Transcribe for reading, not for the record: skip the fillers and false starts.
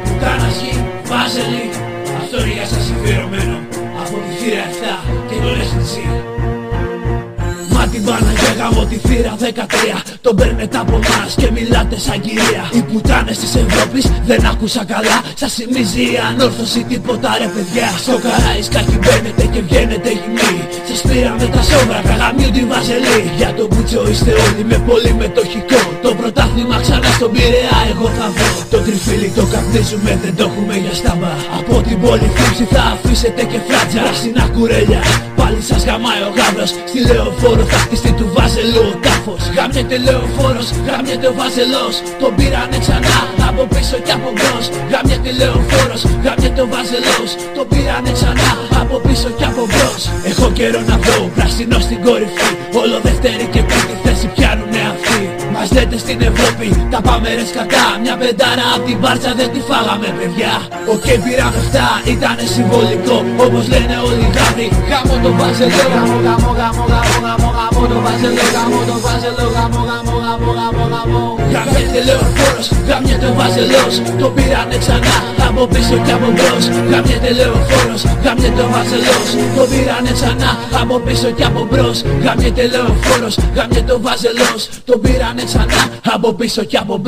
Πουτάνας γη, Βάζελη, αυτό είναι για σας αφιερωμένο από τη θύρα 7 και το Leslie G. Μα την Παναγία γάμω τη θύρα 13. Τον παίρνετε από εμάς και μιλάτε σαν κυρία. Οι πουτάνες της Ευρώπης δεν άκουσα καλά. Σας θυμίζει η ανόρθωση τίποτα ρε παιδιά. Στο Καραϊσκάκι μπαίνετε και βγαίνετε γυμνοί. Σας πήραμε τα σόβρακα, γαμιού τη Βαζελή. Για τον Μπούτσο είστε όλοι με πολύ μετοχικό. Το πρωτάθλημα ξανά στον Πειραιά εγώ θα βρω. Το τριφύλι το καπνίζουμε, δεν το έχουμε για στάμπα. Από την πόλη θύψη θα αφήσετε και φράτζα. Πράσινα κουρέλια, πάλι σας γαμάει ο γάβρος. Στη Λεωφόρο θα χτιστεί του Βάζελου ο τάφος. Γαμιέται Λεωφόρος, γαμιέται ο Βάζελος. Τον πήρανε ξανά από πίσω κι από μπρος. Γαμιέται Λεωφόρος, γαμιέται ο Βάζελος. Τον πήρανε ξανά από πίσω κι από μπρος. Έχω καιρό να βρω πράσινο στην κορυφή. Όλο δεύτερη και τρίτη θέση πιάνουνε αυτοί. Μας λέτε στην Ευρώπη τα πάμε ρε σκατά. Μια πεντάρα απ' την Μπάρτσα δεν τη φάγαμε παιδιά. Οκ, πήραμε 7, ήτανε συμβολικό. Όπως λένε όλοι οι γάβροι, γάμο το Βάζελο. Γάμο το Βάζελο, γάμο το Βάζελο, γάμο. Γαμιέται Λεωφόρος, γαμιέται ο Βάζελος. Τον πήρανε ξανά από πίσω κι από μπρος. Γαμιέται Λεωφόρος, γαμιέται ο Βάζελος. Τον πήρανε ξανά από πίσω κι από μπρος. Γαμιέται Λεωφόρος, γαμιέται ο Βάζελος. Τον πήρανε ξανά από πίσω κι από μπρος.